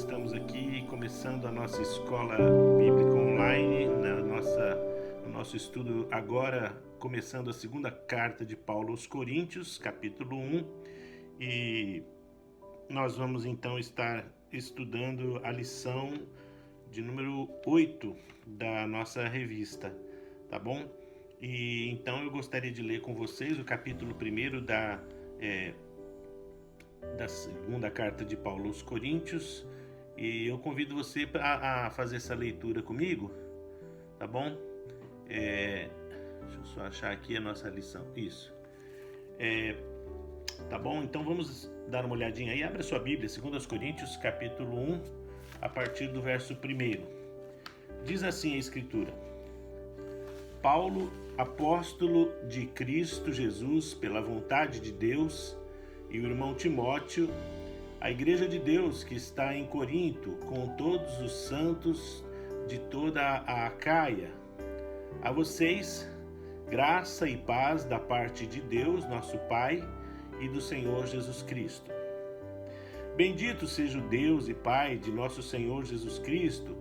estamos aqui começando a nossa escola bíblica online, no nosso estudo agora, começando a segunda carta de Paulo aos Coríntios, capítulo 1, e nós vamos então estar estudando a lição de número 8 da nossa revista, tá bom? E então eu gostaria de ler com vocês o capítulo 1 da segunda carta de Paulo aos Coríntios, e eu convido você a fazer essa leitura comigo, tá bom? Deixa eu só achar aqui a nossa lição, isso. Tá bom? Então vamos dar uma olhadinha aí, abre a sua Bíblia, 2 Coríntios, capítulo 1, a partir do verso 1. Diz assim a Escritura: Paulo, apóstolo de Cristo Jesus, pela vontade de Deus, e o irmão Timóteo, a igreja de Deus que está em Corinto, com todos os santos de toda a Acaia. A vocês, graça e paz da parte de Deus, nosso Pai, e do Senhor Jesus Cristo. Bendito seja o Deus e Pai de nosso Senhor Jesus Cristo,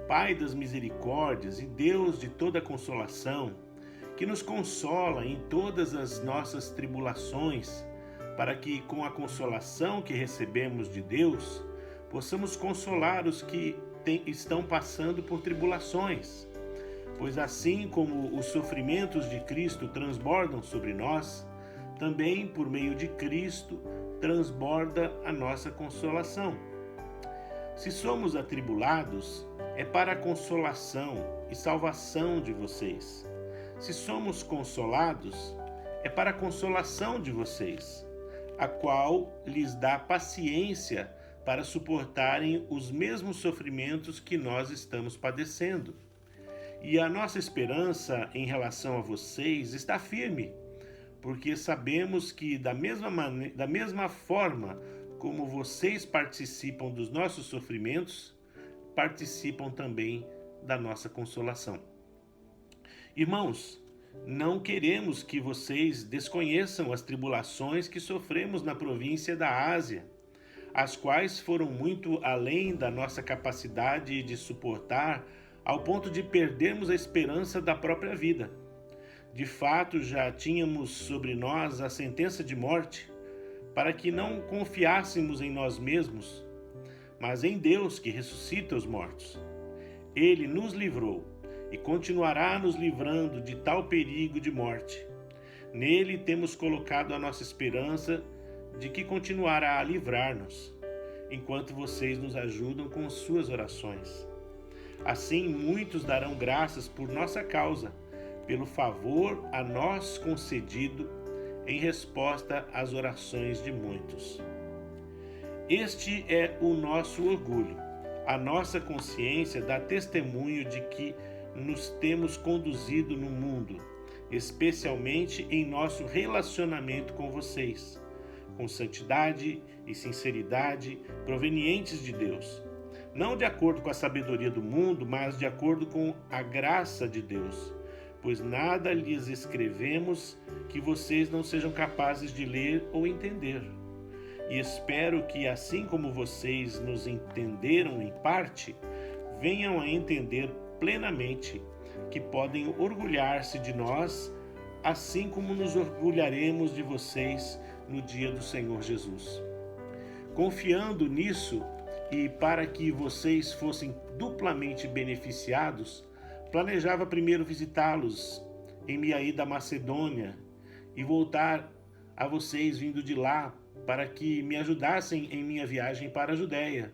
Pai das misericórdias e Deus de toda consolação, que nos consola em todas as nossas tribulações, para que, com a consolação que recebemos de Deus, possamos consolar os que estão passando por tribulações. Pois assim como os sofrimentos de Cristo transbordam sobre nós, também por meio de Cristo transborda a nossa consolação. Se somos atribulados, é para a consolação e salvação de vocês. Se somos consolados, é para a consolação de vocês, a qual lhes dá paciência para suportarem os mesmos sofrimentos que nós estamos padecendo. E a nossa esperança em relação a vocês está firme, porque sabemos que da mesma forma como vocês participam dos nossos sofrimentos, participam também da nossa consolação. Irmãos, não queremos que vocês desconheçam as tribulações que sofremos na província da Ásia, as quais foram muito além da nossa capacidade de suportar, ao ponto de perdermos a esperança da própria vida. De fato, já tínhamos sobre nós a sentença de morte, para que não confiássemos em nós mesmos, mas em Deus que ressuscita os mortos. Ele nos livrou e continuará nos livrando de tal perigo de morte. Nele temos colocado a nossa esperança de que continuará a livrar-nos, enquanto vocês nos ajudam com suas orações. Assim, muitos darão graças por nossa causa, pelo favor a nós concedido em resposta às orações de muitos. Este é o nosso orgulho. A nossa consciência dá testemunho de que nos temos conduzido no mundo, especialmente em nosso relacionamento com vocês, com santidade e sinceridade provenientes de Deus, não de acordo com a sabedoria do mundo, mas de acordo com a graça de Deus, pois nada lhes escrevemos que vocês não sejam capazes de ler ou entender. E espero que, assim como vocês nos entenderam em parte, venham a entender plenamente que podem orgulhar-se de nós, assim como nos orgulharemos de vocês no dia do Senhor Jesus. Confiando nisso e para que vocês fossem duplamente beneficiados, planejava primeiro visitá-los em minha ida à Macedônia e voltar a vocês vindo de lá para que me ajudassem em minha viagem para a Judéia.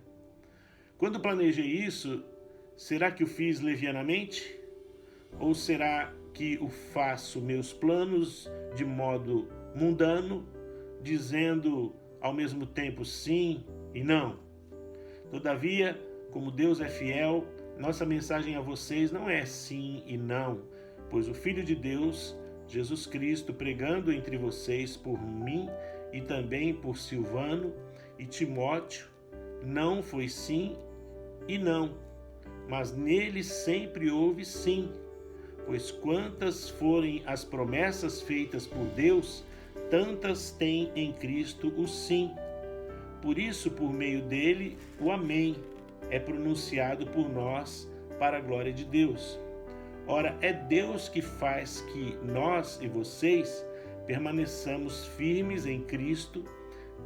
Quando planejei isso, será que o fiz levianamente? Ou será que o faço meus planos de modo mundano, dizendo ao mesmo tempo sim e não? Todavia, como Deus é fiel, nossa mensagem a vocês não é sim e não, pois o Filho de Deus, Jesus Cristo, pregando entre vocês por mim e também por Silvano e Timóteo, não foi sim e não, mas nele sempre houve sim, pois quantas forem as promessas feitas por Deus, tantas tem em Cristo o sim. Por isso, por meio dele, o amém, é pronunciado por nós para a glória de Deus. Ora, é Deus que faz que nós e vocês permaneçamos firmes em Cristo.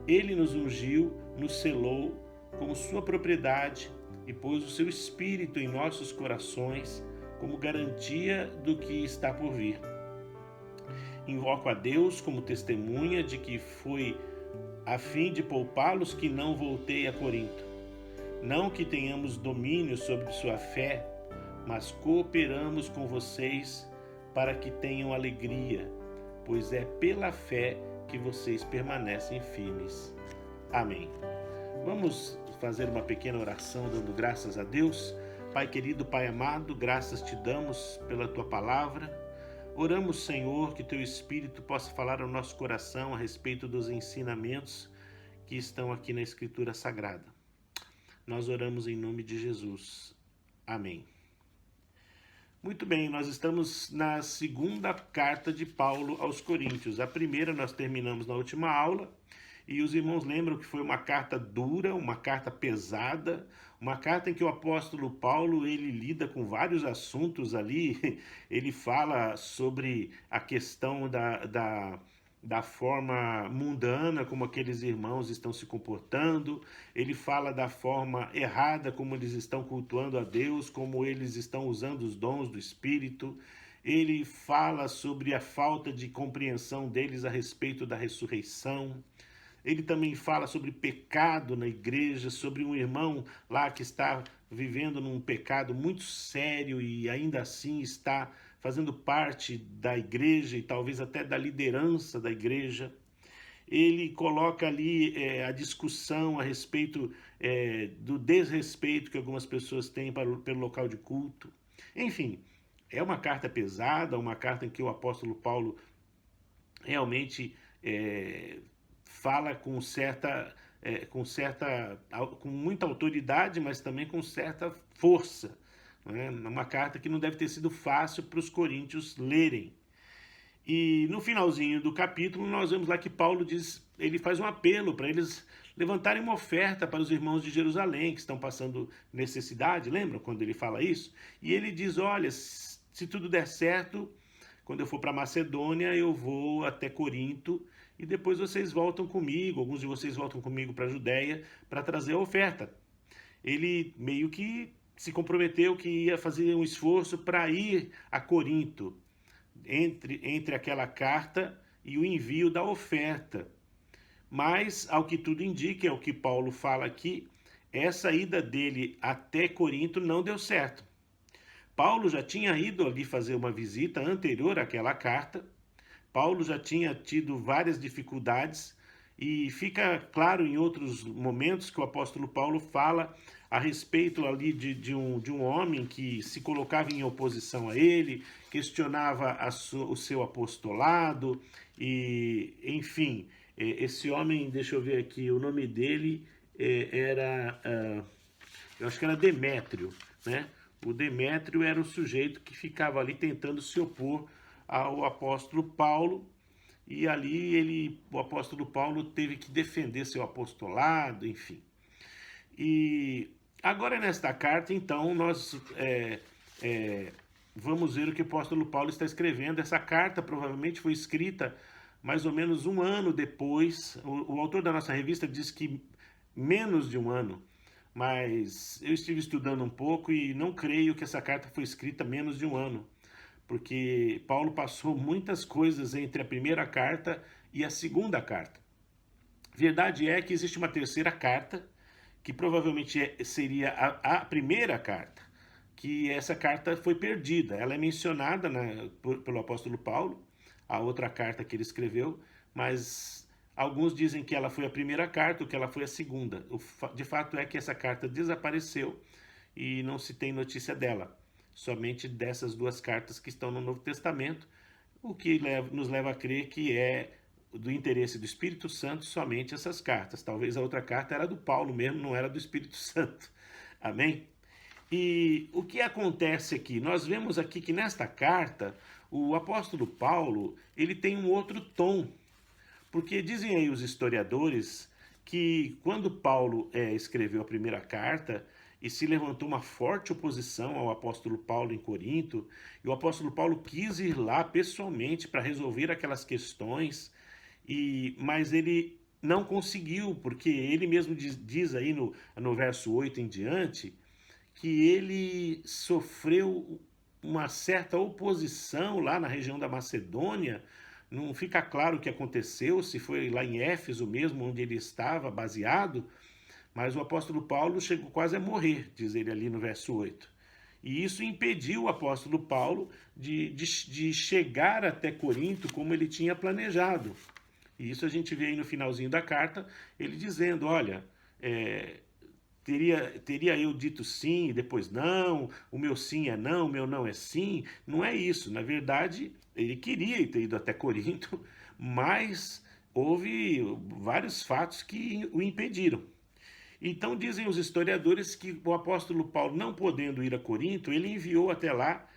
Ele nos ungiu, nos selou como sua propriedade e pôs o seu Espírito em nossos corações como garantia do que está por vir. Invoco a Deus como testemunha de que foi a fim de poupá-los que não voltei a Corinto. Não que tenhamos domínio sobre sua fé, mas cooperamos com vocês para que tenham alegria, pois é pela fé que vocês permanecem firmes. Amém. Vamos fazer uma pequena oração dando graças a Deus. Pai querido, Pai amado, graças te damos pela tua palavra. Oramos, Senhor, que teu Espírito possa falar ao nosso coração a respeito dos ensinamentos que estão aqui na Escritura Sagrada. Nós oramos em nome de Jesus. Amém. Muito bem, nós estamos na segunda carta de Paulo aos Coríntios. A primeira nós terminamos na última aula e os irmãos lembram que foi uma carta dura, uma carta pesada, uma carta em que o apóstolo Paulo ele lida com vários assuntos ali. Ele fala sobre a questão da forma mundana como aqueles irmãos estão se comportando, ele fala da forma errada como eles estão cultuando a Deus, como eles estão usando os dons do Espírito, ele fala sobre a falta de compreensão deles a respeito da ressurreição, ele também fala sobre pecado na igreja, sobre um irmão lá que está vivendo num pecado muito sério e ainda assim está fazendo parte da igreja e talvez até da liderança da igreja. Ele coloca ali a discussão a respeito do desrespeito que algumas pessoas têm pelo local de culto. Enfim, é uma carta pesada, uma carta em que o apóstolo Paulo realmente fala com muita autoridade, mas também com certa força. Uma carta que não deve ter sido fácil para os coríntios lerem. E no finalzinho do capítulo nós vemos lá que Paulo ele faz um apelo para eles levantarem uma oferta para os irmãos de Jerusalém que estão passando necessidade, lembram quando ele fala isso? E ele diz, olha, se tudo der certo, quando eu for para Macedônia eu vou até Corinto e depois vocês voltam comigo, alguns de vocês voltam comigo para a Judéia para trazer a oferta. Ele meio que se comprometeu que ia fazer um esforço para ir a Corinto, entre aquela carta e o envio da oferta. Mas, ao que tudo indica, é o que Paulo fala aqui, essa ida dele até Corinto não deu certo. Paulo já tinha ido ali fazer uma visita anterior àquela carta, Paulo já tinha tido várias dificuldades, e fica claro em outros momentos que o apóstolo Paulo fala a respeito ali de um homem que se colocava em oposição a ele, questionava o seu apostolado, e enfim, esse homem, deixa eu ver aqui, o nome dele eu acho que era Demétrio, né? O Demétrio era o sujeito que ficava ali tentando se opor ao apóstolo Paulo, e ali o apóstolo Paulo teve que defender seu apostolado, enfim. E agora nesta carta, então, nós vamos ver o que o apóstolo Paulo está escrevendo. Essa carta provavelmente foi escrita mais ou menos um ano depois. O autor da nossa revista diz que menos de um ano, mas eu estive estudando um pouco e não creio que essa carta foi escrita menos de um ano, porque Paulo passou muitas coisas entre a primeira carta e a segunda carta. Verdade é que existe uma terceira carta, que provavelmente seria a primeira carta, que essa carta foi perdida. Ela é mencionada pelo apóstolo Paulo, a outra carta que ele escreveu, mas alguns dizem que ela foi a primeira carta ou que ela foi a segunda. De fato é que essa carta desapareceu e não se tem notícia dela. Somente dessas duas cartas que estão no Novo Testamento, o que nos leva a crer que é do interesse do Espírito Santo somente essas cartas. Talvez a outra carta era do Paulo mesmo, não era do Espírito Santo. Amém? E o que acontece aqui? Nós vemos aqui que nesta carta, o apóstolo Paulo, ele tem um outro tom, porque dizem aí os historiadores que quando Paulo escreveu a primeira carta, e se levantou uma forte oposição ao apóstolo Paulo em Corinto, e o apóstolo Paulo quis ir lá pessoalmente para resolver aquelas questões, mas ele não conseguiu, porque ele mesmo diz aí no verso 8 em diante, que ele sofreu uma certa oposição lá na região da Macedônia. Não fica claro o que aconteceu, se foi lá em Éfeso mesmo, onde ele estava baseado, mas o apóstolo Paulo chegou quase a morrer, diz ele ali no verso 8. E isso impediu o apóstolo Paulo de chegar até Corinto como ele tinha planejado. E isso a gente vê aí no finalzinho da carta, ele dizendo, olha, teria eu dito sim e depois não, o meu sim é não, o meu não é sim. Não é isso. Na verdade, ele queria ter ido até Corinto, mas houve vários fatos que o impediram. Então dizem os historiadores que o apóstolo Paulo, não podendo ir a Corinto, ele enviou até lá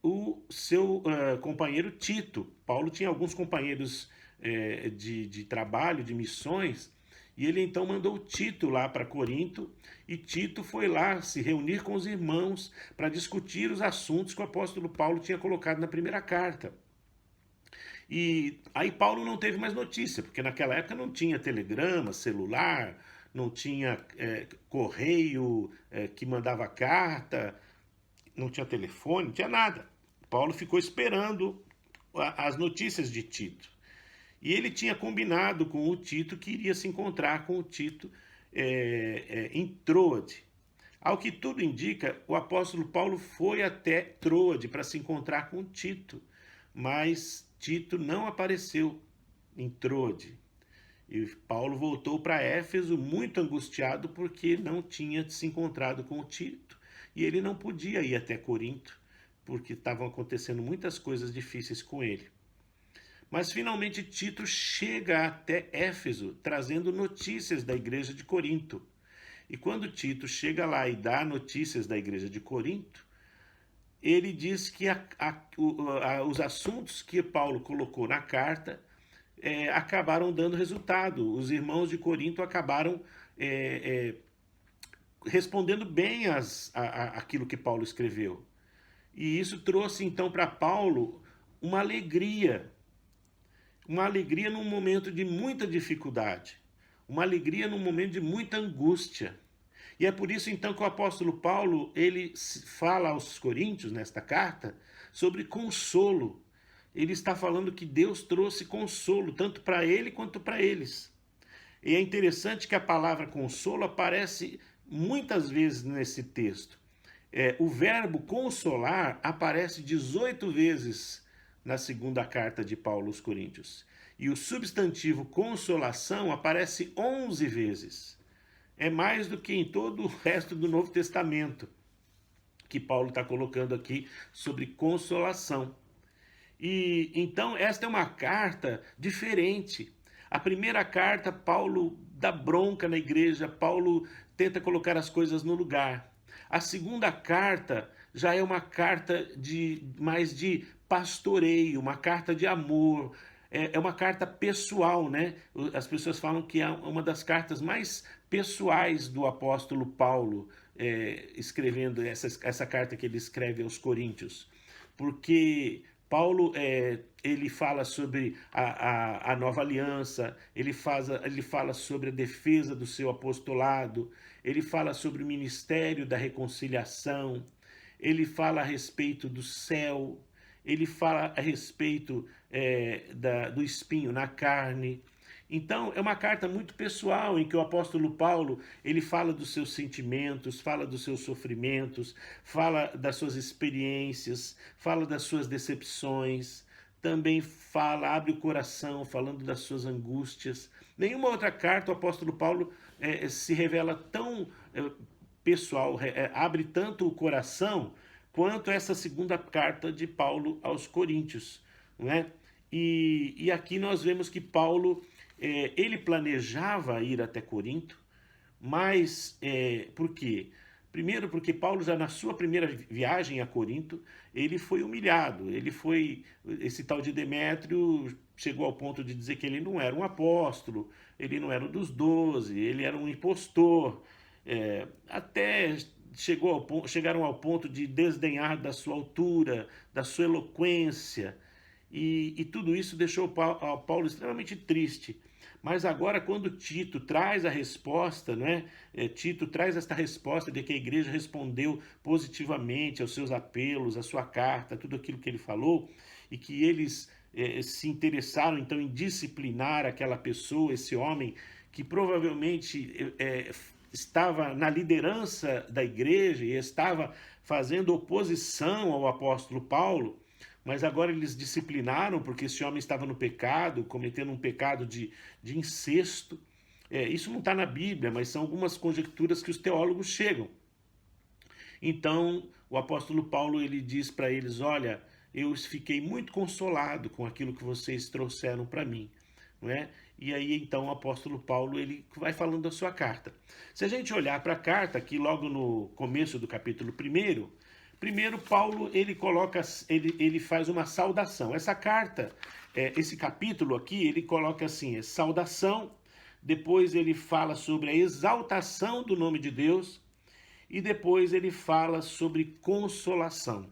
o seu companheiro Tito. Paulo tinha alguns companheiros de trabalho, de missões, e ele então mandou Tito lá para Corinto, e Tito foi lá se reunir com os irmãos para discutir os assuntos que o apóstolo Paulo tinha colocado na primeira carta. E aí Paulo não teve mais notícia, porque naquela época não tinha telegrama, celular, não tinha correio que mandava carta, não tinha telefone, não tinha nada. Paulo ficou esperando as notícias de Tito. E ele tinha combinado com o Tito que iria se encontrar com o Tito em Troade. Ao que tudo indica, o apóstolo Paulo foi até Troade para se encontrar com Tito, mas Tito não apareceu em Troade. E Paulo voltou para Éfeso muito angustiado porque não tinha se encontrado com o Tito. E ele não podia ir até Corinto, porque estavam acontecendo muitas coisas difíceis com ele. Mas finalmente Tito chega até Éfeso, trazendo notícias da igreja de Corinto. E quando Tito chega lá e dá notícias da igreja de Corinto, ele diz que os assuntos que Paulo colocou na carta acabaram dando resultado. Os irmãos de Corinto acabaram respondendo bem aquilo que Paulo escreveu. E isso trouxe então para Paulo uma alegria num momento de muita dificuldade, uma alegria num momento de muita angústia. E é por isso então que o apóstolo Paulo, ele fala aos coríntios nesta carta sobre consolo. Ele está falando que Deus trouxe consolo tanto para ele quanto para eles. E é interessante que a palavra consolo aparece muitas vezes nesse texto. O verbo consolar aparece 18 vezes na segunda carta de Paulo aos Coríntios. E o substantivo consolação aparece 11 vezes. É mais do que em todo o resto do Novo Testamento, que Paulo está colocando aqui sobre consolação. E então esta é uma carta diferente. A primeira carta, Paulo dá bronca na igreja, Paulo tenta colocar as coisas no lugar. A segunda carta já é uma carta mais de pastoreio, uma carta de amor, é uma carta pessoal, né? As pessoas falam que é uma das cartas mais pessoais do apóstolo Paulo, escrevendo essa carta que ele escreve aos Coríntios, porque Paulo ele fala sobre a nova aliança, ele fala sobre a defesa do seu apostolado, ele fala sobre o ministério da reconciliação, ele fala a respeito do céu, ele fala a respeito do espinho na carne. Então, é uma carta muito pessoal, em que o apóstolo Paulo, ele fala dos seus sentimentos, fala dos seus sofrimentos, fala das suas experiências, fala das suas decepções, também abre o coração, falando das suas angústias. Nenhuma outra carta o apóstolo Paulo se revela tão pessoal, abre tanto o coração, quanto essa segunda carta de Paulo aos Coríntios, não é? E aqui nós vemos que Paulo ele planejava ir até Corinto, mas por quê? Primeiro, porque Paulo, já na sua primeira viagem a Corinto, ele foi humilhado. Esse tal de Demétrio chegou ao ponto de dizer que ele não era um apóstolo, ele não era um dos 12, ele era um impostor. Até chegaram ao ponto de desdenhar da sua altura, da sua eloquência, e tudo isso deixou Paulo extremamente triste. Mas agora, quando Tito traz a resposta, né? Tito traz esta resposta de que a igreja respondeu positivamente aos seus apelos, à sua carta, tudo aquilo que ele falou, e que eles se interessaram então em disciplinar aquela pessoa, esse homem, que provavelmente estava na liderança da igreja e estava fazendo oposição ao apóstolo Paulo, mas agora eles disciplinaram porque esse homem estava no pecado, cometendo um pecado de incesto. Isso não está na Bíblia, mas são algumas conjecturas que os teólogos chegam. Então, o apóstolo Paulo ele diz para eles: olha, eu fiquei muito consolado com aquilo que vocês trouxeram para mim. Não é? E aí então o apóstolo Paulo ele vai falando da sua carta. Se a gente olhar para a carta, aqui logo no começo do capítulo 1, Paulo ele faz uma saudação. Essa carta, esse capítulo aqui, ele coloca assim, saudação, depois ele fala sobre a exaltação do nome de Deus e depois ele fala sobre consolação.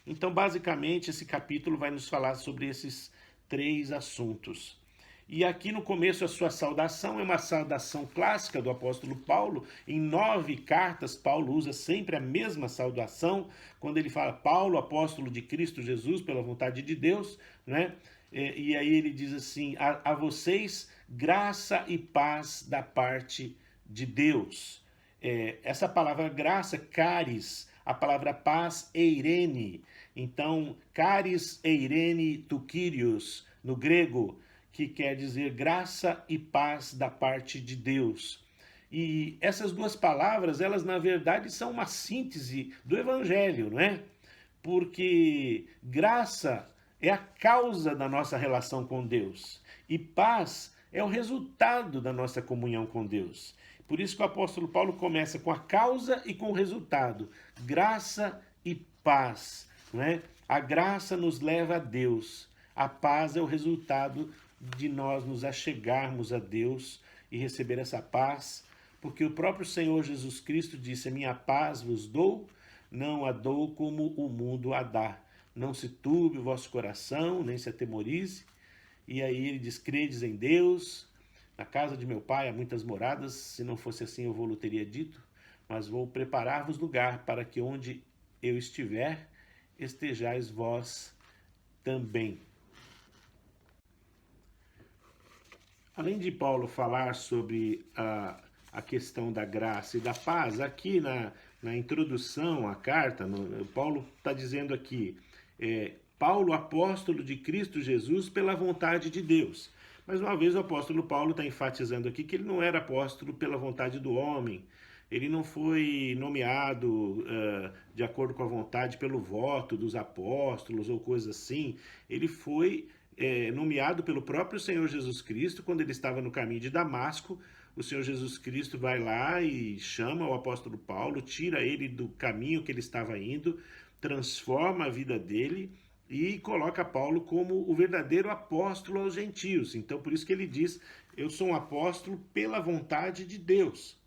Então, basicamente, esse capítulo vai nos falar sobre esses 3 assuntos. E aqui no começo a sua saudação é uma saudação clássica do apóstolo Paulo. Em 9 cartas, Paulo usa sempre a mesma saudação, quando ele fala Paulo, apóstolo de Cristo Jesus, pela vontade de Deus, né? E aí ele diz assim, a vocês graça e paz da parte de Deus. Essa palavra graça, caris, a palavra paz, eirene. Então, caris, eirene, tu Kyrios, no grego, que quer dizer graça e paz da parte de Deus. E essas 2 palavras, elas na verdade são uma síntese do Evangelho, não é? Porque graça é a causa da nossa relação com Deus e paz é o resultado da nossa comunhão com Deus. Por isso que o apóstolo Paulo começa com a causa e com o resultado, graça e paz, não é? A graça nos leva a Deus, a paz é o resultado de nós nos achegarmos a Deus e receber essa paz, porque o próprio Senhor Jesus Cristo disse: a minha paz vos dou, não a dou como o mundo a dá. Não se turbe o vosso coração, nem se atemorize. E aí ele diz: credes em Deus, na casa de meu pai há muitas moradas, se não fosse assim eu vou-lo teria dito, mas vou preparar-vos lugar para que onde eu estiver, estejais vós também. Além de Paulo falar sobre a questão da graça e da paz, aqui na introdução à carta, Paulo está dizendo aqui, Paulo, apóstolo de Cristo Jesus, pela vontade de Deus. Mais uma vez o apóstolo Paulo está enfatizando aqui que ele não era apóstolo pela vontade do homem, ele não foi nomeado de acordo com a vontade pelo voto dos apóstolos ou coisa assim, ele foi nomeado pelo próprio Senhor Jesus Cristo, quando ele estava no caminho de Damasco. O Senhor Jesus Cristo vai lá e chama o apóstolo Paulo, tira ele do caminho que ele estava indo, transforma a vida dele e coloca Paulo como o verdadeiro apóstolo aos gentios. Então, por isso que ele diz, eu sou um apóstolo pela vontade de Deus.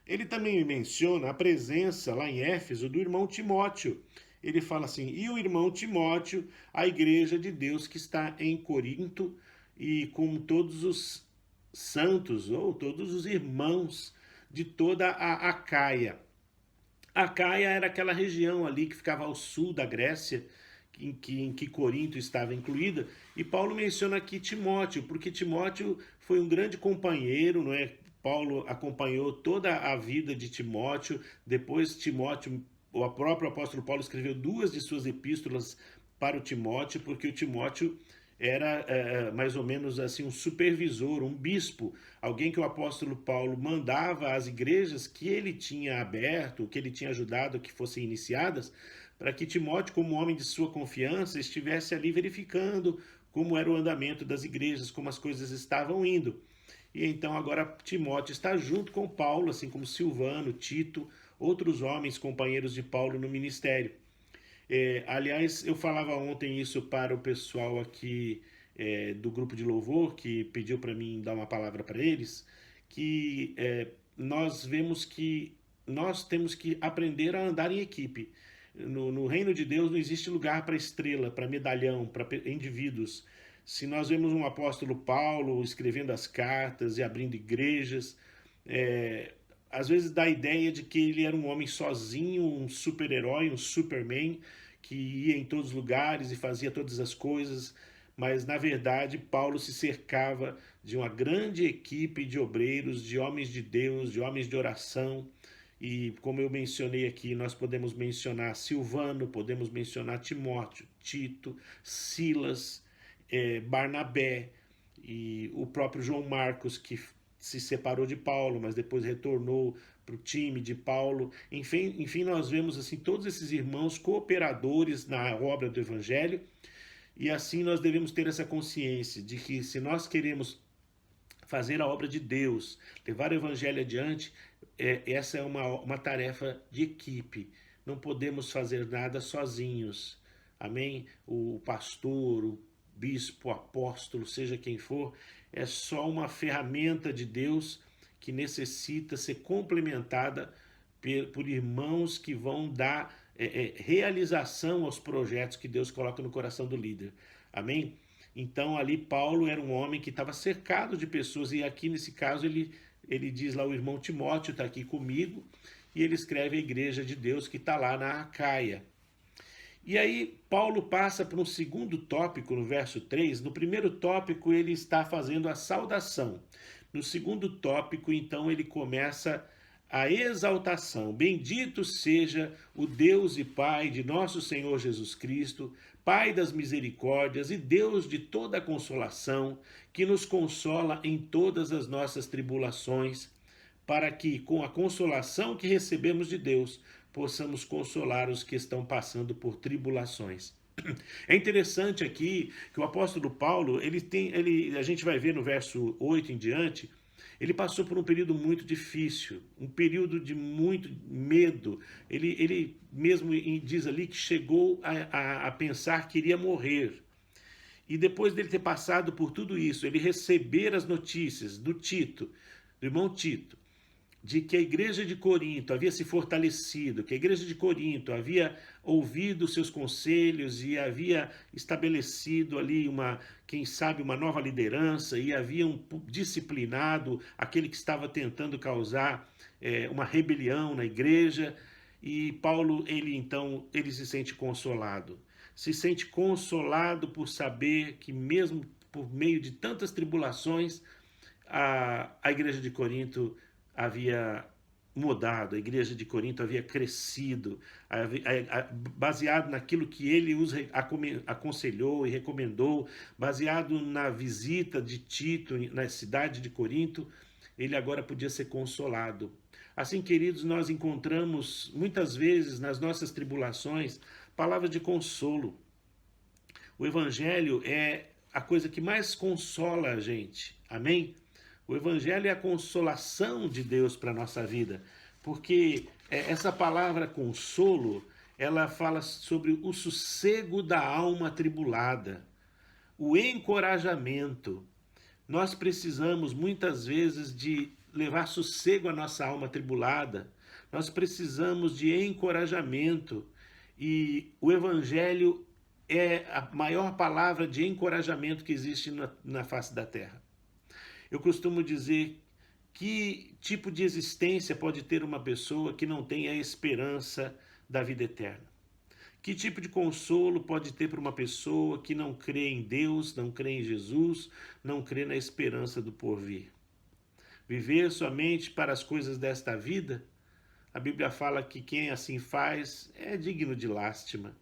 Ele também menciona a presença lá em Éfeso do irmão Timóteo. Ele fala assim, e o irmão Timóteo, a igreja de Deus que está em Corinto, e com todos os santos, ou todos os irmãos de toda a Acaia. A Acaia era aquela região ali que ficava ao sul da Grécia, em que Corinto estava incluída, e Paulo menciona aqui Timóteo, porque Timóteo foi um grande companheiro, não é? Paulo acompanhou toda a vida de Timóteo, depois Timóteo, o próprio apóstolo Paulo escreveu 2 de suas epístolas para o Timóteo, porque o Timóteo era mais ou menos assim um supervisor, um bispo, alguém que o apóstolo Paulo mandava às igrejas que ele tinha aberto, que ele tinha ajudado que fossem iniciadas, para que Timóteo, como homem de sua confiança, estivesse ali verificando como era o andamento das igrejas, como as coisas estavam indo. E então agora Timóteo está junto com Paulo, assim como Silvano, Tito, outros homens companheiros de Paulo no ministério. Aliás, eu falava ontem isso para o pessoal aqui do grupo de louvor, que pediu para mim dar uma palavra para eles, que nós vemos que nós temos que aprender a andar em equipe. No reino de Deus não existe lugar para estrela, para medalhão, para indivíduos. Se nós vemos um apóstolo Paulo escrevendo as cartas e abrindo igrejas, às vezes dá a ideia de que ele era um homem sozinho, um super-herói, um Superman, que ia em todos os lugares e fazia todas as coisas, mas na verdade Paulo se cercava de uma grande equipe de obreiros, de homens de Deus, de homens de oração. E como eu mencionei aqui, nós podemos mencionar Silvano, podemos mencionar Timóteo, Tito, Silas, Barnabé e o próprio João Marcos, que se separou de Paulo, mas depois retornou para o time de Paulo. Enfim, nós vemos assim todos esses irmãos cooperadores na obra do Evangelho, e assim nós devemos ter essa consciência de que se nós queremos fazer a obra de Deus, levar o Evangelho adiante, essa é uma tarefa de equipe. Não podemos fazer nada sozinhos. Amém? O pastor, o bispo, o apóstolo, seja quem for, é só uma ferramenta de Deus que necessita ser complementada por irmãos que vão dar realização aos projetos que Deus coloca no coração do líder. Amém? Então ali Paulo era um homem que estava cercado de pessoas, e aqui nesse caso ele diz lá, o irmão Timóteo está aqui comigo, e ele escreve a igreja de Deus que está lá na Acaia. E aí Paulo passa para um segundo tópico no verso 3. No primeiro tópico ele está fazendo a saudação. No segundo tópico, então, ele começa a exaltação. Bendito seja o Deus e Pai de nosso Senhor Jesus Cristo, Pai das misericórdias e Deus de toda a consolação, que nos consola em todas as nossas tribulações, para que, com a consolação que recebemos de Deus, possamos consolar os que estão passando por tribulações. É interessante aqui que o apóstolo Paulo, a gente vai ver no verso 8 em diante, ele passou por um período muito difícil, um período de muito medo. Ele mesmo diz ali que chegou a pensar que iria morrer. E depois dele ter passado por tudo isso, ele receber as notícias do irmão Tito, de que a igreja de Corinto havia se fortalecido, que a igreja de Corinto havia ouvido seus conselhos e havia estabelecido ali quem sabe, uma nova liderança, e haviam disciplinado aquele que estava tentando causar uma rebelião na igreja. E Paulo, ele se sente consolado. Se sente consolado por saber que mesmo por meio de tantas tribulações, a igreja de Corinto havia mudado, a igreja de Corinto havia crescido, baseado naquilo que ele os aconselhou e recomendou, baseado na visita de Tito na cidade de Corinto, ele agora podia ser consolado. Assim, queridos, nós encontramos muitas vezes nas nossas tribulações palavras de consolo. O Evangelho é a coisa que mais consola a gente, amém? O Evangelho é a consolação de Deus para a nossa vida, porque essa palavra consolo, ela fala sobre o sossego da alma atribulada, o encorajamento. Nós precisamos muitas vezes de levar sossego à nossa alma atribulada, nós precisamos de encorajamento, e o Evangelho é a maior palavra de encorajamento que existe na face da terra. Eu costumo dizer, que tipo de existência pode ter uma pessoa que não tem a esperança da vida eterna? Que tipo de consolo pode ter para uma pessoa que não crê em Deus, não crê em Jesus, não crê na esperança do porvir? Viver somente para as coisas desta vida? A Bíblia fala que quem assim faz é digno de lástima.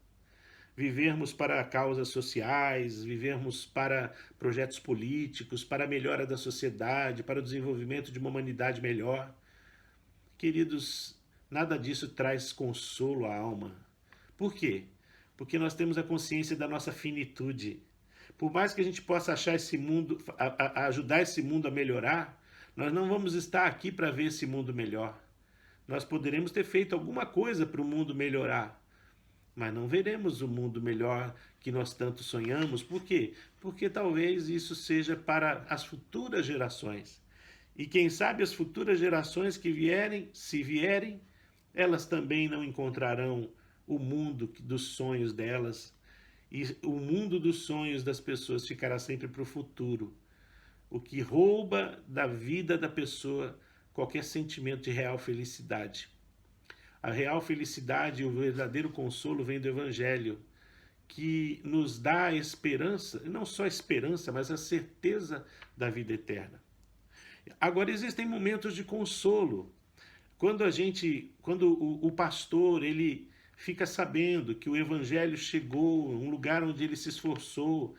Vivermos para causas sociais, vivermos para projetos políticos, para a melhora da sociedade, para o desenvolvimento de uma humanidade melhor. Queridos, nada disso traz consolo à alma. Por quê? Porque nós temos a consciência da nossa finitude. Por mais que a gente possa achar esse mundo, ajudar esse mundo a melhorar, nós não vamos estar aqui para ver esse mundo melhor. Nós poderemos ter feito alguma coisa para o mundo melhorar, mas não veremos o mundo melhor que nós tanto sonhamos. Por quê? Porque talvez isso seja para as futuras gerações. E quem sabe as futuras gerações que vierem, se vierem, elas também não encontrarão o mundo dos sonhos delas. E o mundo dos sonhos das pessoas ficará sempre para o futuro. O que rouba da vida da pessoa qualquer sentimento de real felicidade. A real felicidade e o verdadeiro consolo vem do Evangelho, que nos dá a esperança, e não só a esperança, mas a certeza da vida eterna. Agora, existem momentos de consolo. Quando o pastor, ele fica sabendo que o Evangelho chegou, um lugar onde ele se esforçou,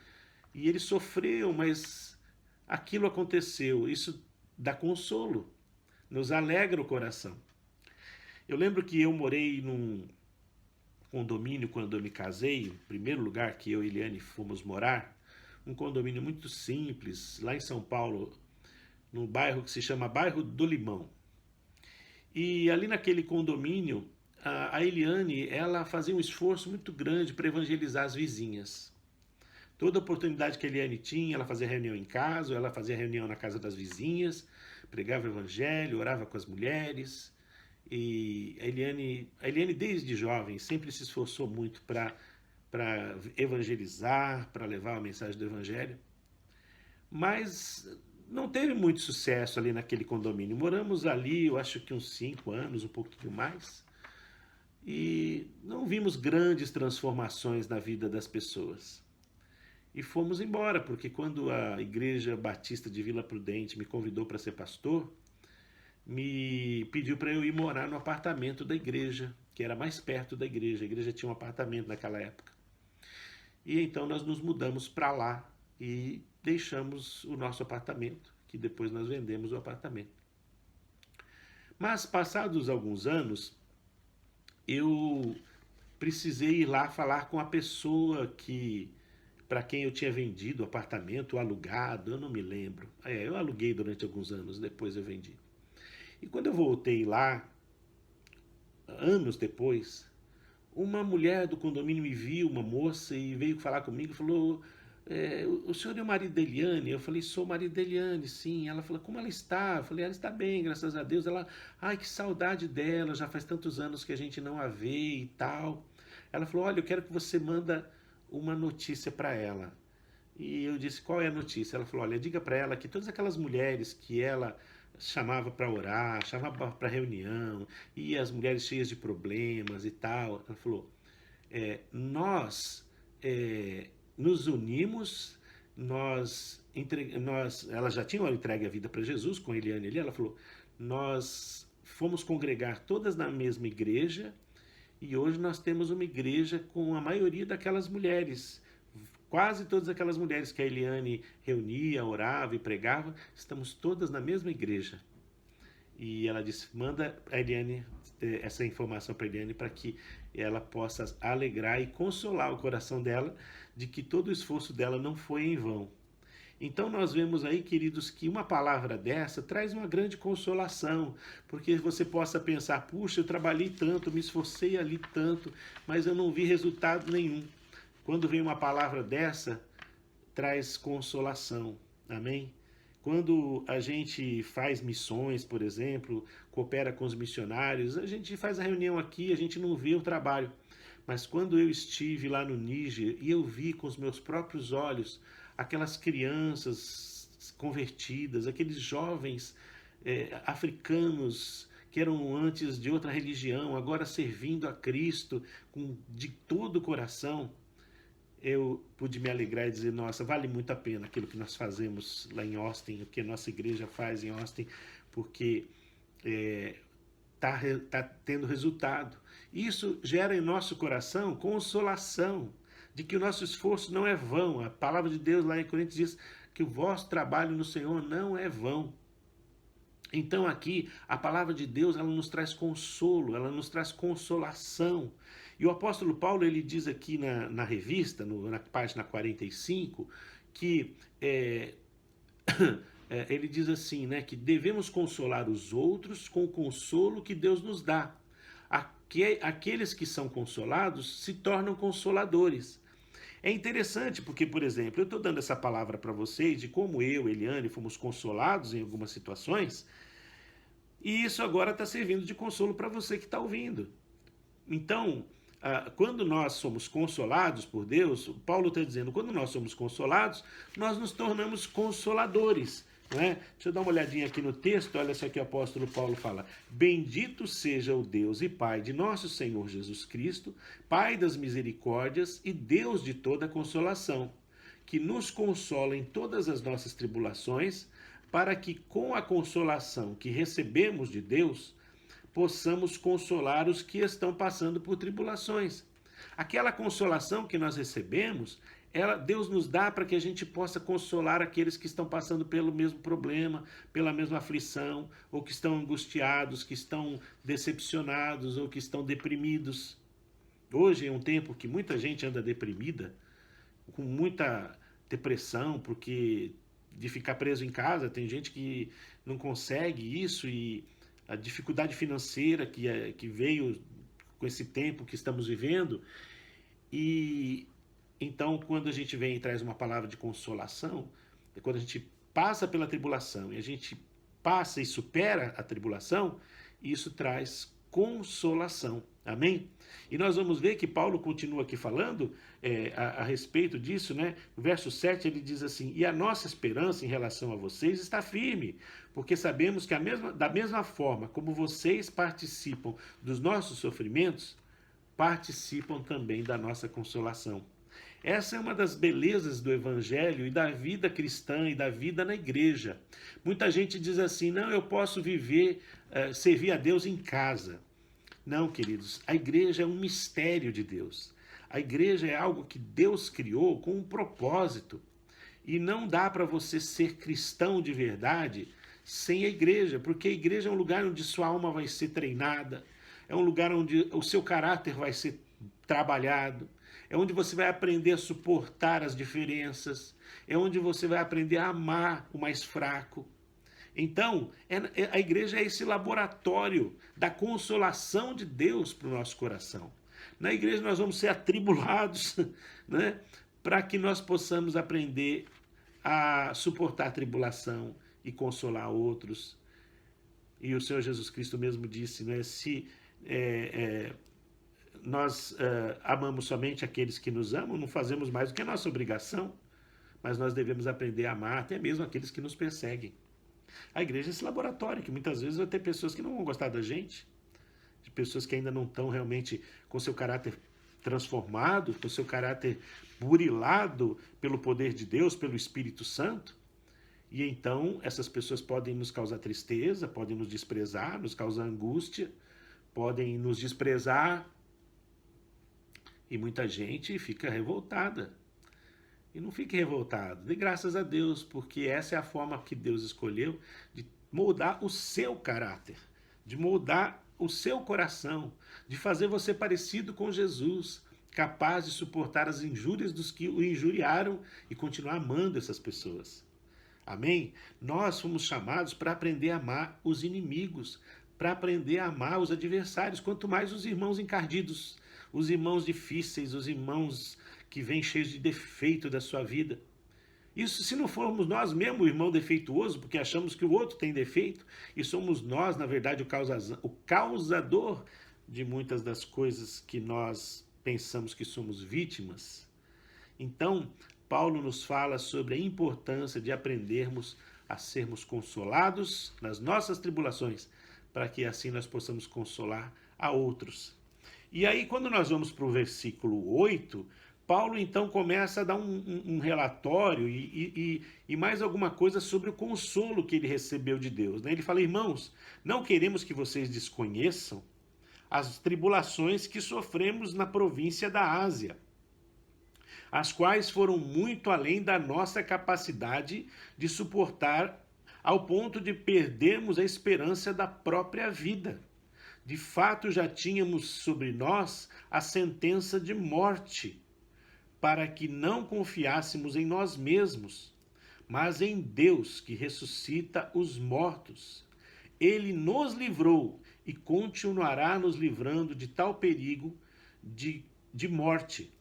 e ele sofreu, mas aquilo aconteceu. Isso dá consolo, nos alegra o coração. Eu lembro que eu morei num condomínio quando eu me casei, o primeiro lugar que eu e Eliane fomos morar, um condomínio muito simples, lá em São Paulo, num bairro que se chama Bairro do Limão. E ali naquele condomínio, a Eliane, ela fazia um esforço muito grande para evangelizar as vizinhas. Toda oportunidade que a Eliane tinha, ela fazia reunião em casa, ela fazia reunião na casa das vizinhas, pregava o evangelho, orava com as mulheres. E a Eliane desde jovem sempre se esforçou muito para evangelizar, para levar a mensagem do evangelho, mas não teve muito sucesso ali naquele condomínio. Moramos ali, eu acho que uns 5 anos, um pouquinho mais, e não vimos grandes transformações na vida das pessoas. E fomos embora, porque quando a Igreja Batista de Vila Prudente me convidou para ser pastor, me pediu para eu ir morar no apartamento da igreja, que era mais perto da igreja. A igreja tinha um apartamento naquela época. E então nós nos mudamos para lá e deixamos o nosso apartamento, que depois nós vendemos o apartamento. Mas passados alguns anos, eu precisei ir lá falar com a pessoa para quem eu tinha vendido o apartamento, alugado, eu não me lembro. Eu aluguei durante alguns anos, depois eu vendi. E quando eu voltei lá, anos depois, uma mulher do condomínio me viu, uma moça, e veio falar comigo e falou: o senhor é o marido da Eliane? Eu falei: sou o marido da Eliane, sim. Ela falou: como ela está? Eu falei: ela está bem, graças a Deus. Ela: ai, que saudade dela, já faz tantos anos que a gente não a vê e tal. Ela falou: olha, eu quero que você manda uma notícia para ela. E eu disse: qual é a notícia? Ela falou: olha, diga para ela que todas aquelas mulheres que ela chamava para orar, chamava para reunião, e as mulheres cheias de problemas e tal. Ela falou: nós nos unimos, ela já tinha entregue a vida para Jesus com a Eliane ali. Ela falou: nós fomos congregar todas na mesma igreja e hoje nós temos uma igreja com a maioria daquelas mulheres. Quase todas aquelas mulheres que a Eliane reunia, orava e pregava, estamos todas na mesma igreja. E ela disse: manda a Eliane essa informação para a Eliane para que ela possa alegrar e consolar o coração dela de que todo o esforço dela não foi em vão. Então nós vemos aí, queridos, que uma palavra dessa traz uma grande consolação, porque você possa pensar: puxa, eu trabalhei tanto, me esforcei ali tanto, mas eu não vi resultado nenhum. Quando vem uma palavra dessa, traz consolação, amém? Quando a gente faz missões, por exemplo, coopera com os missionários, a gente faz a reunião aqui, a gente não vê o trabalho. Mas quando eu estive lá no Níger e eu vi com os meus próprios olhos aquelas crianças convertidas, aqueles jovens africanos que eram antes de outra religião, agora servindo a Cristo de todo o coração, eu pude me alegrar e dizer: nossa, vale muito a pena aquilo que nós fazemos lá em Austin, o que a nossa igreja faz em Austin, porque tá tendo resultado. Isso gera em nosso coração consolação de que o nosso esforço não é vão. A palavra de Deus lá em Coríntios diz que o vosso trabalho no Senhor não é vão. Então aqui a palavra de Deus, ela nos traz consolo, ela nos traz consolação. E o apóstolo Paulo, ele diz aqui na revista, na página 45, que ele diz assim, né, que devemos consolar os outros com o consolo que Deus nos dá. Aqueles que são consolados se tornam consoladores. É interessante porque, por exemplo, eu estou dando essa palavra para vocês de como eu, Eliane, fomos consolados em algumas situações, e isso agora está servindo de consolo para você que está ouvindo. Então, quando nós somos consolados por Deus, Paulo está dizendo, quando nós somos consolados, nós nos tornamos consoladores. Não é? Deixa eu dar uma olhadinha aqui no texto, olha só que o apóstolo Paulo fala: bendito seja o Deus e Pai de nosso Senhor Jesus Cristo, Pai das misericórdias e Deus de toda consolação, que nos consola em todas as nossas tribulações, para que com a consolação que recebemos de Deus, possamos consolar os que estão passando por tribulações. Aquela consolação que nós recebemos, Deus nos dá para que a gente possa consolar aqueles que estão passando pelo mesmo problema, pela mesma aflição, ou que estão angustiados, que estão decepcionados, ou que estão deprimidos. Hoje é um tempo que muita gente anda deprimida, com muita depressão, porque de ficar preso em casa, tem gente que não consegue isso, e a dificuldade financeira que veio com esse tempo que estamos vivendo. E então, quando a gente vem e traz uma palavra de consolação, quando a gente passa pela tribulação e a gente passa e supera a tribulação, isso traz consolação. Amém? E nós vamos ver que Paulo continua aqui falando a respeito disso, né? No verso 7 ele diz assim: e a nossa esperança em relação a vocês está firme, porque sabemos que da mesma forma como vocês participam dos nossos sofrimentos, participam também da nossa consolação. Essa é uma das belezas do evangelho e da vida cristã e da vida na igreja. Muita gente diz assim: não, eu posso servir a Deus em casa. Não, queridos, a igreja é um mistério de Deus. A igreja é algo que Deus criou com um propósito. E não dá para você ser cristão de verdade sem a igreja, porque a igreja é um lugar onde sua alma vai ser treinada, é um lugar onde o seu caráter vai ser trabalhado, é onde você vai aprender a suportar as diferenças, é onde você vai aprender a amar o mais fraco. Então, a igreja é esse laboratório da consolação de Deus para o nosso coração. Na igreja nós vamos ser atribulados, né, para que nós possamos aprender a suportar a tribulação e consolar outros. E o Senhor Jesus Cristo mesmo disse, né, se nós amamos somente aqueles que nos amam, não fazemos mais do que a nossa obrigação, mas nós devemos aprender a amar até mesmo aqueles que nos perseguem. A igreja é esse laboratório, que muitas vezes vai ter pessoas que não vão gostar da gente, de pessoas que ainda não estão realmente com seu caráter transformado, com seu caráter burilado pelo poder de Deus, pelo Espírito Santo. E então essas pessoas podem nos causar tristeza, podem nos desprezar, nos causar angústia, podem nos desprezar. E muita gente fica revoltada. E não fique revoltado, dê graças a Deus, porque essa é a forma que Deus escolheu de moldar o seu caráter, de moldar o seu coração, de fazer você parecido com Jesus, capaz de suportar as injúrias dos que o injuriaram e continuar amando essas pessoas. Amém? Nós fomos chamados para aprender a amar os inimigos, para aprender a amar os adversários, quanto mais os irmãos encardidos, os irmãos difíceis, os irmãos que vêm cheios de defeito da sua vida. Isso se não formos nós mesmos o irmão defeituoso, porque achamos que o outro tem defeito, e somos nós, na verdade, o causador de muitas das coisas que nós pensamos que somos vítimas. Então, Paulo nos fala sobre a importância de aprendermos a sermos consolados nas nossas tribulações, para que assim nós possamos consolar a outros. E aí, quando nós vamos para o versículo 8, Paulo então começa a dar um relatório e mais alguma coisa sobre o consolo que ele recebeu de Deus. Ele fala: irmãos, não queremos que vocês desconheçam as tribulações que sofremos na província da Ásia, as quais foram muito além da nossa capacidade de suportar, ao ponto de perdermos a esperança da própria vida. De fato, já tínhamos sobre nós a sentença de morte, para que não confiássemos em nós mesmos, mas em Deus que ressuscita os mortos. Ele nos livrou e continuará nos livrando de tal perigo de morte.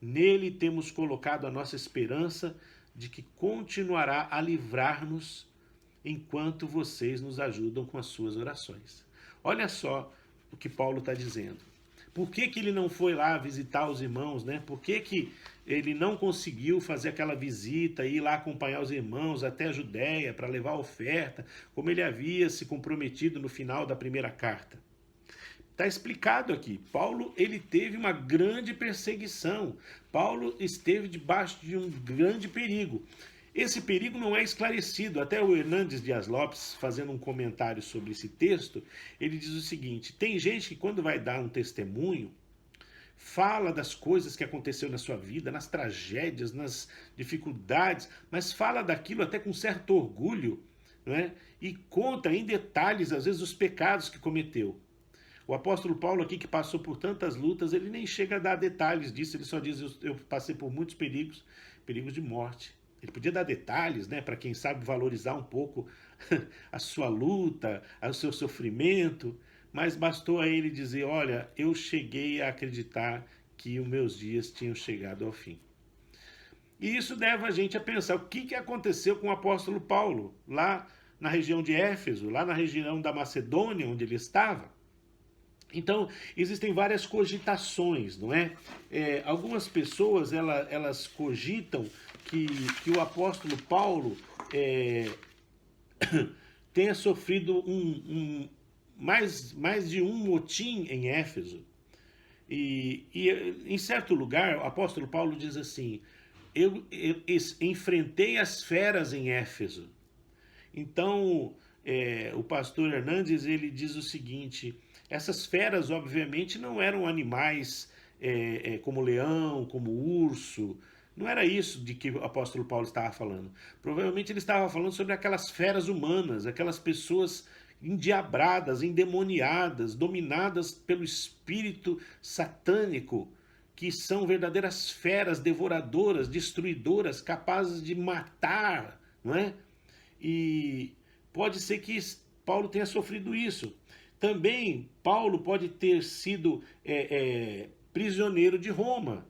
Nele temos colocado a nossa esperança de que continuará a livrar-nos enquanto vocês nos ajudam com as suas orações. Olha só o que Paulo está dizendo. Por que ele não foi lá visitar os irmãos, né? Por que ele não conseguiu fazer aquela visita, ir lá acompanhar os irmãos até a Judéia para levar a oferta, como ele havia se comprometido no final da primeira carta? Está explicado aqui. Paulo, ele teve uma grande perseguição. Paulo esteve debaixo de um grande perigo. Esse perigo não é esclarecido. Até o Hernandes Dias Lopes, fazendo um comentário sobre esse texto, ele diz o seguinte: tem gente que quando vai dar um testemunho, fala das coisas que aconteceu na sua vida, nas tragédias, nas dificuldades, mas fala daquilo até com certo orgulho, né? E conta em detalhes, às vezes, os pecados que cometeu. O apóstolo Paulo aqui, que passou por tantas lutas, ele nem chega a dar detalhes disso, ele só diz: eu passei por muitos perigos de morte. Ele podia dar detalhes, né, para quem sabe valorizar um pouco a sua luta, o seu sofrimento, mas bastou a ele dizer: olha, eu cheguei a acreditar que os meus dias tinham chegado ao fim. E isso leva a gente a pensar o que aconteceu com o apóstolo Paulo, lá na região de Éfeso, lá na região da Macedônia, onde ele estava. Então, existem várias cogitações, não é? Algumas pessoas, elas cogitam que o apóstolo Paulo tenha sofrido mais de um motim em Éfeso. E em certo lugar, o apóstolo Paulo diz assim: eu enfrentei as feras em Éfeso. Então, o pastor Hernandes, ele diz o seguinte: essas feras, obviamente, não eram animais como leão, como urso. Não era isso de que o apóstolo Paulo estava falando. Provavelmente ele estava falando sobre aquelas feras humanas, aquelas pessoas endiabradas, endemoniadas, dominadas pelo espírito satânico, que são verdadeiras feras devoradoras, destruidoras, capazes de matar, não é? E pode ser que Paulo tenha sofrido isso. Também Paulo pode ter sido prisioneiro de Roma.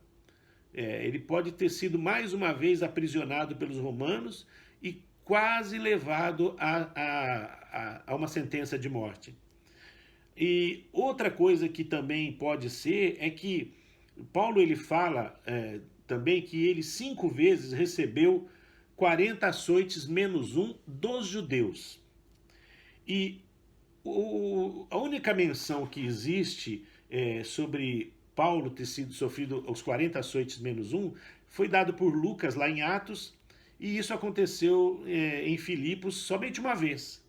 Ele pode ter sido mais uma vez aprisionado pelos romanos e quase levado a uma sentença de morte. E outra coisa que também pode ser é que Paulo, ele fala também que ele 5 vezes recebeu 40 açoites menos um dos judeus. E a única menção que existe sobre Paulo ter sofrido os 40 açoites menos um foi dado por Lucas lá em Atos, e isso aconteceu em Filipos somente uma vez.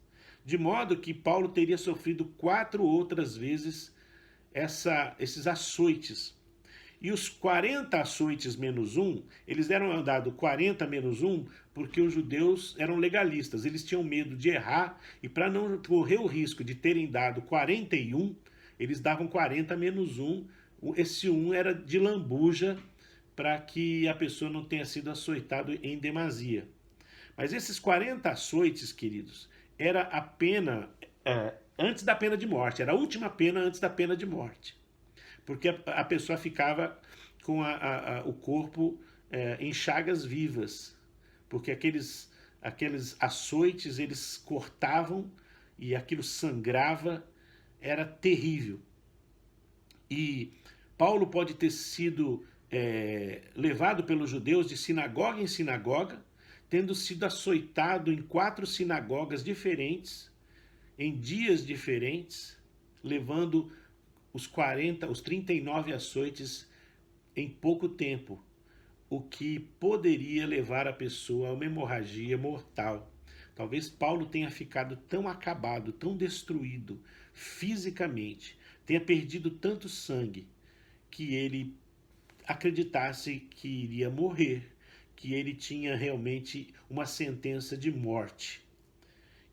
De modo que Paulo teria sofrido 4 outras vezes esses açoites. E os 40 açoites menos um, eles eram dados 40 menos um porque os judeus eram legalistas. Eles tinham medo de errar e para não correr o risco de terem dado 41, eles davam 40 menos um. Esse 1 era de lambuja para que a pessoa não tenha sido açoitado em demasia. Mas esses 40 açoites, queridos, era a pena antes da pena de morte. Era a última pena antes da pena de morte. Porque a pessoa ficava com o corpo em chagas vivas, porque aqueles açoites, eles cortavam e aquilo sangrava, era terrível. E Paulo pode ter sido levado pelos judeus de sinagoga em sinagoga, tendo sido açoitado em 4 sinagogas diferentes, em dias diferentes, levando os 39 açoites em pouco tempo, o que poderia levar a pessoa a uma hemorragia mortal. Talvez Paulo tenha ficado tão acabado, tão destruído fisicamente, tenha perdido tanto sangue, que ele acreditasse que iria morrer, que ele tinha realmente uma sentença de morte.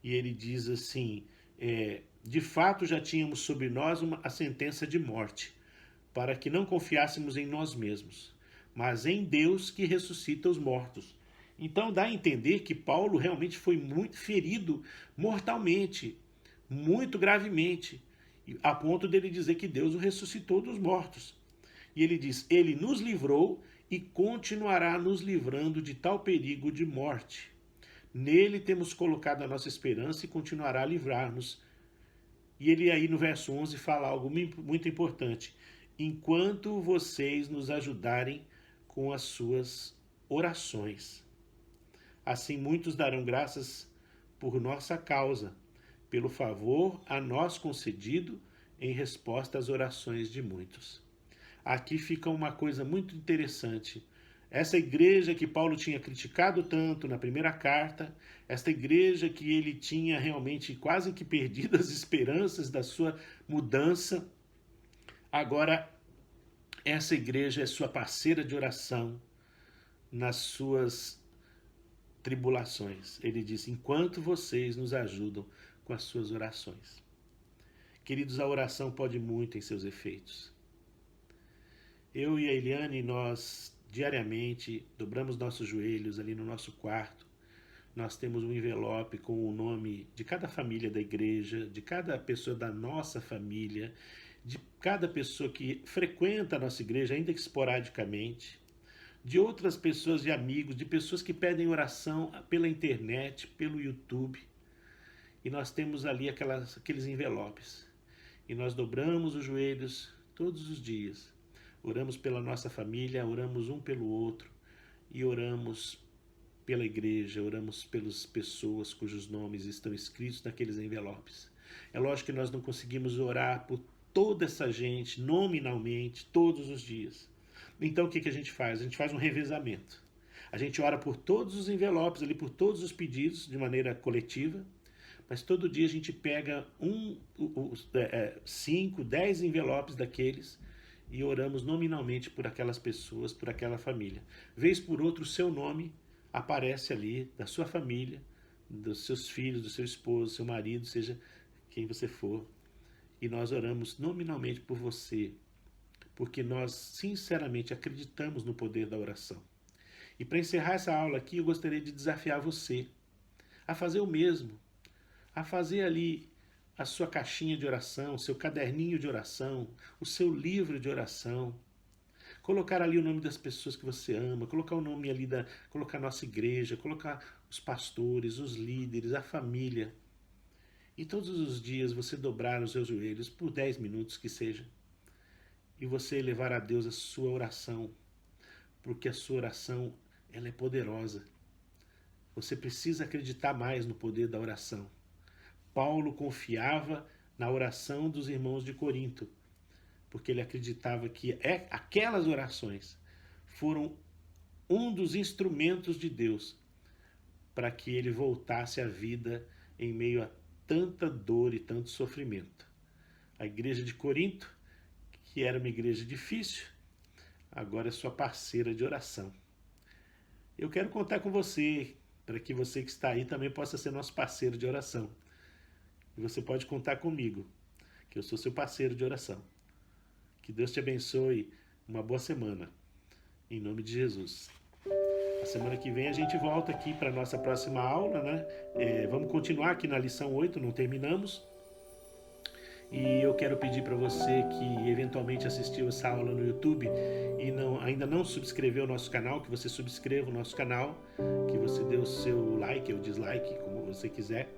E ele diz assim: de fato já tínhamos sobre nós a sentença de morte, para que não confiássemos em nós mesmos, mas em Deus que ressuscita os mortos, Então dá a entender que Paulo realmente foi muito ferido mortalmente, muito gravemente, a ponto dele dizer que Deus o ressuscitou dos mortos. E ele diz: Ele nos livrou e continuará nos livrando de tal perigo de morte. Nele temos colocado a nossa esperança e continuará a livrar-nos. E ele aí no verso 11 fala algo muito importante. Enquanto vocês nos ajudarem com as suas orações. Assim muitos darão graças por nossa causa, pelo favor a nós concedido em resposta às orações de muitos. Aqui fica uma coisa muito interessante. Essa igreja que Paulo tinha criticado tanto na primeira carta, esta igreja que ele tinha realmente quase que perdido as esperanças da sua mudança, agora essa igreja é sua parceira de oração nas suas tribulações. Ele diz: enquanto vocês nos ajudam com as suas orações. Queridos, a oração pode muito em seus efeitos. Eu e a Eliane, nós diariamente dobramos nossos joelhos ali no nosso quarto. Nós temos um envelope com o nome de cada família da igreja, de cada pessoa da nossa família, de cada pessoa que frequenta a nossa igreja, ainda que esporadicamente, de outras pessoas e amigos, de pessoas que pedem oração pela internet, pelo YouTube. E nós temos ali aqueles envelopes. E nós dobramos os joelhos todos os dias. Oramos pela nossa família, oramos um pelo outro e oramos pela igreja, oramos pelas pessoas cujos nomes estão escritos naqueles envelopes. É lógico que nós não conseguimos orar por toda essa gente nominalmente todos os dias. Então o que a gente faz? A gente faz um revezamento. A gente ora por todos os envelopes, ali por todos os pedidos de maneira coletiva, mas todo dia a gente pega 5, 10 envelopes daqueles e oramos nominalmente por aquelas pessoas, por aquela família. Vez por outra o seu nome aparece ali, da sua família, dos seus filhos, do seu esposo, do seu marido, seja quem você for. E nós oramos nominalmente por você, porque nós sinceramente acreditamos no poder da oração. E para encerrar essa aula aqui, eu gostaria de desafiar você a fazer o mesmo, a fazer ali a sua caixinha de oração, o seu caderninho de oração, o seu livro de oração, colocar ali o nome das pessoas que você ama, colocar o nome ali colocar a nossa igreja, colocar os pastores, os líderes, a família. E todos os dias você dobrar os seus joelhos por 10 minutos que seja, e você levar a Deus a sua oração, porque a sua oração ela é poderosa. Você precisa acreditar mais no poder da oração. Paulo confiava na oração dos irmãos de Corinto, porque ele acreditava que aquelas orações foram um dos instrumentos de Deus para que ele voltasse à vida em meio a tanta dor e tanto sofrimento. A igreja de Corinto, que era uma igreja difícil, agora é sua parceira de oração. Eu quero contar com você, para que você que está aí também possa ser nosso parceiro de oração. E você pode contar comigo, que eu sou seu parceiro de oração. Que Deus te abençoe. Uma boa semana. Em nome de Jesus. A semana que vem a gente volta aqui para a nossa próxima aula, né? Vamos continuar aqui na lição 8, não terminamos. E eu quero pedir para você que eventualmente assistiu essa aula no YouTube e ainda não subscreveu o nosso canal, que você subscreva o nosso canal, que você dê o seu like ou dislike, como você quiser,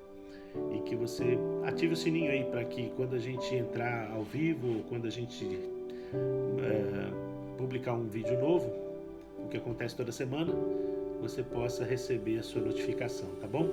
e que você ative o sininho aí para que quando a gente entrar ao vivo, ou quando a gente publicar um vídeo novo, o que acontece toda semana, você possa receber a sua notificação, tá bom?